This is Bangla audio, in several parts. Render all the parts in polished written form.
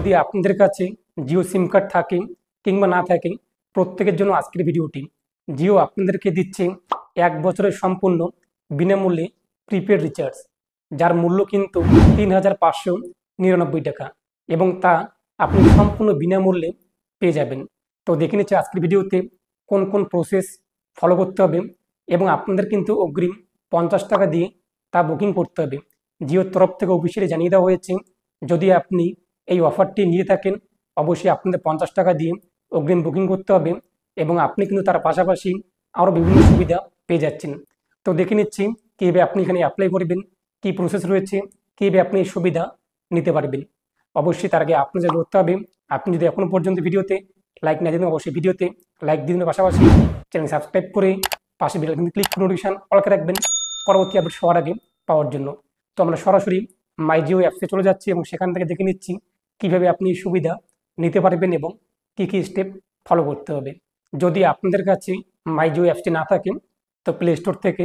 যদি আপনাদের কাছে জিও সিম কার্ড থাকে কিংবা না থাকে, প্রত্যেকের জন্য আজকের ভিডিওটি। জিও আপনাদেরকে দিচ্ছে 1 বছরের সম্পূর্ণ বিনামূল্যে প্রিপেড রিচার্জ, যার মূল্য কিন্তু ৩,৫৯৯ টাকা, এবং তা আপনি সম্পূর্ণ বিনামূল্যে পেয়ে যাবেন। তো দেখে নিচ্ছি আজকের ভিডিওতে কোন কোন প্রসেস ফলো করতে হবে, এবং আপনাদের কিন্তু অগ্রিম 50 টাকা দিয়ে তা বুকিং করতে হবে। জিওর তরফ থেকে অফিসিয়ালি জানিয়ে দেওয়া হয়েছে, যদি আপনি এই অফারটি নিয়ে থাকেন অবশ্যই আপনাদের 50 টাকা দিয়ে অগ্রিম বুকিং করতে হবে, এবং আপনি কিন্তু তার পাশাপাশি আরও বিভিন্ন সুবিধা পেয়ে যাচ্ছেন। তো দেখে নিচ্ছি কীভাবে আপনি এখানে অ্যাপ্লাই করবেন, কী প্রসেস রয়েছে, কীভাবে আপনি এই সুবিধা নিতে পারবেন। অবশ্যই তার আগে আপনি যা করতে হবে, আপনি যদি এখনও পর্যন্ত ভিডিওতে লাইক না দেন অবশ্যই ভিডিওতে লাইক দিন, পাশাপাশি চ্যানেল সাবস্ক্রাইব করে পাশে বেল আইকনে ক্লিক করে নোটিফিকেশন অলকে রাখবেন পরবর্তী আপডেট সবার আগে পাওয়ার জন্য। তো আমরা সরাসরি মাই জিও অ্যাপসে চলে যাচ্ছি এবং সেখান থেকে দেখে নিচ্ছি কীভাবে আপনি এই সুবিধা নিতে পারবেন এবং কী কী স্টেপ ফলো করতে হবে। যদি আপনাদের কাছে মাই জিও অ্যাপসটি না থাকে তো প্লে স্টোর থেকে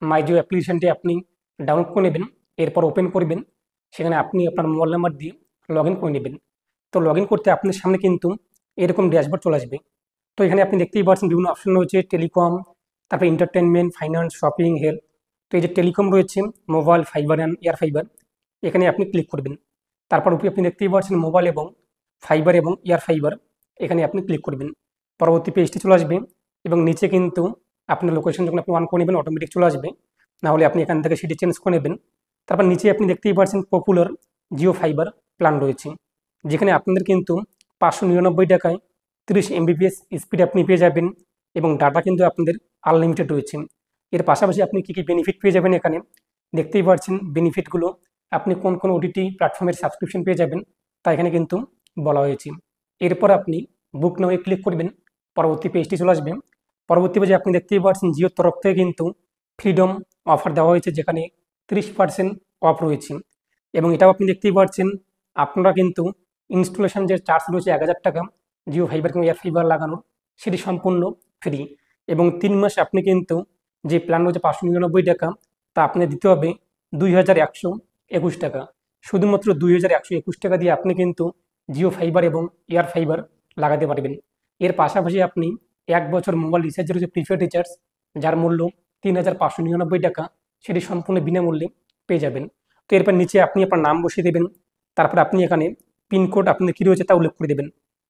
মাই জিও অ্যাপ্লিকেশনটি আপনি ডাউনলোড করে নেবেন, এরপর ওপেন করবেন, সেখানে আপনি আপনার মোবাইল নাম্বার দিয়ে লগ ইন করে নেবেন। তো লগ ইন করতে আপনার সামনে কিন্তু এরকম ড্যাশবোর্ড চলে আসবে। তো এখানে আপনি দেখতেই পাচ্ছেন বিভিন্ন অপশন রয়েছে, টেলিকম, তারপর এন্টারটেনমেন্ট, ফাইন্যান্স, শপিং, হেলথ। তো এই যে টেলিকম রয়েছে, mobile, fibre and air fibre, এখানে আপনি ক্লিক করবেন। তারপর উপরে আপনি দেখতেই পাচ্ছেন মোবাইল এবং ফাইবার এবং এয়ার ফাইবার, এখানে আপনি ক্লিক করবেন। পরবর্তী পেজটি চলে আসবে এবং নিচে কিন্তু আপনার লোকেশন যখন আপনি অন করে নেবেন অটোমেটিক চলে আসবে, নাহলে আপনি এখান থেকে সেটি চেঞ্জ করে নেবেন। তারপর নিচে আপনি দেখতেই পাচ্ছেন পপুলার জিও ফাইবার প্ল্যান রয়েছে, যেখানে আপনাদের কিন্তু 599 টাকায় 30 MBPS স্পিড আপনি পেয়ে যাবেন, এবং ডাটা কিন্তু আপনাদের আনলিমিটেড রয়েছে। এর পাশাপাশি আপনি কী কী বেনিফিট পেয়ে যাবেন এখানে দেখতেই পাচ্ছেন। বেনিফিটগুলো আপনি কোন কোন ওটিটি প্ল্যাটফর্মের সাবস্ক্রিপশন পেয়ে যাবেন তা এখানে কিন্তু বলা হয়েছে। এরপর আপনি বুক নাও ক্লিক করবেন, পরবর্তী পেজটি চলে আসবে। পরবর্তী পেজে আপনি দেখতেই পাচ্ছেন জিওর তরফ থেকে কিন্তু ফ্রিডম অফার দেওয়া হয়েছে, যেখানে 30% অফ রয়েছে, এবং এটাও আপনি দেখতেই পাচ্ছেন আপনারা কিন্তু ইনস্টলেশন যে চার্জ রয়েছে 1000 টাকা জিও ফাইবার কিংবা এয়ার ফাইবার লাগানোর, সেটি সম্পূর্ণ ফ্রি, এবং 3 মাস আপনি কিন্তু যে প্ল্যান রয়েছে 599 টাকা তা আপনি দিতে হবে 2121 টাকা। শুধুমাত্র 2121 টাকা দিয়ে আপনি কিন্তু জিও ফাইবার এবং এয়ার ফাইবার লাগাতে পারবেন। এর পাশাপাশি আপনি 1 বছর মোবাইল রিচার্জ রয়েছে প্রিপেড রিচার্জ, যার মূল্য 3599 টাকা, সেটি সম্পূর্ণ বিনামূল্যে পেয়ে যাবেন। তো এরপর নিচে আপনি আপনার নাম বসিয়ে দেবেন, তারপর আপনি এখানে পিনকোড আপনাদের কী রয়েছে তা উল্লেখ করে দেবেন।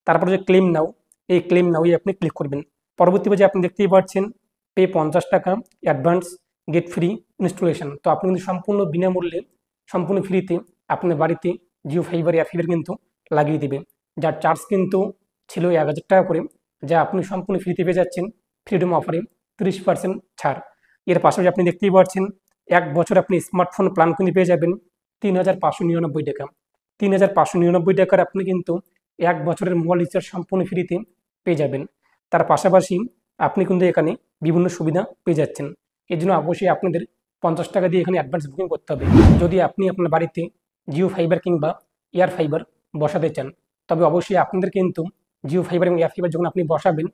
তারপর যে ক্লেম নাও, এই ক্লেম নাওই আপনি ক্লিক করবেন। পরবর্তী পেজে আপনি দেখতেই পাচ্ছেন পে 50 টাকা অ্যাডভান্স গেট ফ্রি ইনস্টলেশন। তো আপনি কিন্তু সম্পূর্ণ বিনামূল্যে সম্পূর্ণ ফ্রিতে আপনার বাড়িতে জিও ফাইবার এয়ার ফাইবার কিন্তু লাগিয়ে দেবে, যার চার্জ কিন্তু ছিল 1000 টাকা করে, যা আপনি সম্পূর্ণ ফ্রিতে পেয়ে যাচ্ছেন ফ্রিডম অফারে 30% ছাড়। এর পাশাপাশি আপনি দেখতেই পাচ্ছেন 1 বছর আপনি স্মার্টফোন প্ল্যান কিন্তু পেয়ে যাবেন 3599 টাকা। 3599 টাকার আপনি কিন্তু 1 বছরের মোবাইল রিচার্জ সম্পূর্ণ ফ্রিতে পেয়ে যাবেন। তার পাশাপাশি আপনি কিন্তু এখানে বিভিন্ন সুবিধা পেয়ে যাচ্ছেন। এর জন্য অবশ্যই আপনাদের 50 টাকা দিয়ে এখানে অ্যাডভান্স বুকিং করতে হবে। যদি আপনি আপনার বাড়িতে জিও ফাইবার কিংবা এয়ার ফাইবার বসাতে চান, তবে অবশ্যই আপনাদের কিন্তু জিও ফাইবার এবং এয়ার ফাইবার যখন আপনি বসাবেন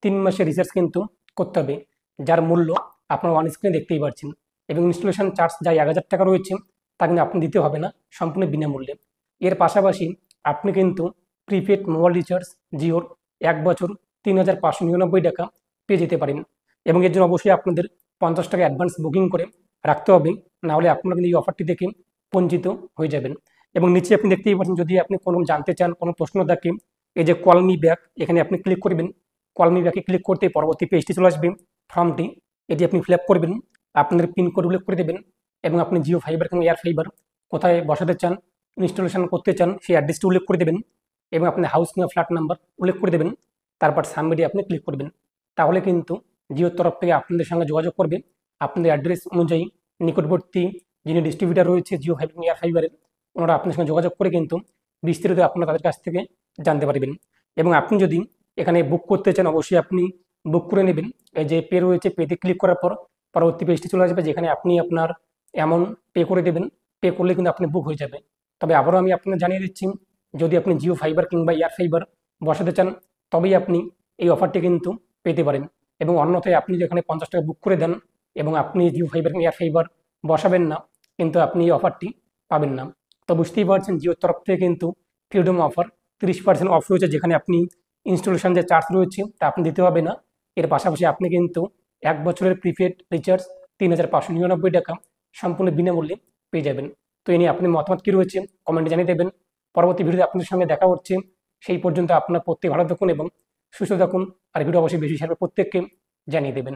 3 মাসের রিচার্জ কিন্তু করতে হবে, যার মূল্য আপনার অন স্ক্রিনে দেখতেই পাচ্ছেন, এবং ইনস্টলেশন চার্জ যা 1000 টাকা রয়েছে তা কিন্তু আপনি দিতে হবে না, সম্পূর্ণ বিনামূল্যে। এর পাশাপাশি আপনি কিন্তু প্রিপেড মোবাইল রিচার্জ জিওর 1 বছর 3599 টাকা পেয়ে যেতে পারেন, এবং এর জন্য অবশ্যই আপনাদের 50 টাকা অ্যাডভান্স বুকিং করে রাখতে হবে, নাহলে আপনারা কিন্তু এই অফারটি দেখে বঞ্চিত হয়ে যাবেন। এবং নিচে আপনি দেখতেই পাচ্ছেন যদি আপনি কোনো জানতে চান, কোনো প্রশ্ন থাকে, এই যে কল মি ব্যাক, এখানে আপনি ক্লিক করবেন। কল মি ব্যাকে ক্লিক করতে পরবর্তী পেজটি চলে আসবে, ফর্মটি এটি আপনি ফিল আপ করবেন, আপনাদের পিনকোড উল্লেখ করে দেবেন, এবং আপনি জিও ফাইবার কিংবা এয়ার ফাইবার কোথায় বসাতে চান, ইনস্টলেশন করতে চান সেই অ্যাড্রেসটি উল্লেখ করে দেবেন, এবং আপনি হাউস কিংবা ফ্ল্যাট নাম্বার উল্লেখ করে দেবেন। তারপর সাবমিটে আপনি ক্লিক করবেন। তাহলে কিন্তু জিওর তরফ থেকে আপনাদের সঙ্গে যোগাযোগ করবে, আপনাদের অ্যাড্রেস অনুযায়ী নিকটবর্তী যিনি ডিস্ট্রিবিউটার রয়েছে জিও ফাইবার এয়ার ফাইবারের, ওনারা আপনার সঙ্গে যোগাযোগ করে কিন্তু বিস্তারিত আপনারা তাদের কাছ থেকে জানতে পারবেন। এবং আপনি যদি এখানে বুক করতে চান অবশ্যই আপনি বুক করে নেবেন। এই যে পে রয়েছে, পেতে ক্লিক করার পর পরবর্তী পেজটি চলে আসবে, যেখানে আপনি আপনার অ্যামাউন্ট পে করে দেবেন। পে করলে কিন্তু আপনি বুক হয়ে যাবে। তবে আবারও আমি আপনাকে জানিয়ে দিচ্ছি, যদি আপনি জিও ফাইবার কিংবা এয়ার ফাইবার বসাতে চান তবেই আপনি এই অফারটি কিন্তু পেতে পারেন, এবং অন্যথায় আপনি যেখানে 50 টাকা বুক করে দেন এবং আপনি জিও ফাইবার কিংবা এয়ার ফাইবার বসাবেন না, কিন্তু আপনি এই অফারটি পাবেন না। তো বুঝতেই পারছেন জিওর তরফ থেকে কিন্তু ফ্রিডম অফার 30% অফ রয়েছে, যেখানে আপনি ইনস্টলেশন যে চার্জ রয়েছে তা আপনি দিতে হবে না। এর পাশাপাশি আপনি কিন্তু 1 বছরের প্রিপেড রিচার্জ 3,599 টাকা সম্পূর্ণ বিনামূল্যে পেয়ে যাবেন। তো এ নিয়ে আপনার মতামত কী রয়েছে কমেন্টে জানিয়ে দেবেন। পরবর্তী ভিডিওতে আপনাদের সঙ্গে দেখা হচ্ছে। সেই পর্যন্ত আপনার প্রত্যেক ভালো থাকুন এবং সুস্থ থাকুন। আর ভিডিও অবশ্যই বেশি শেয়ার করে প্রত্যেককে জানিয়ে দেবেন।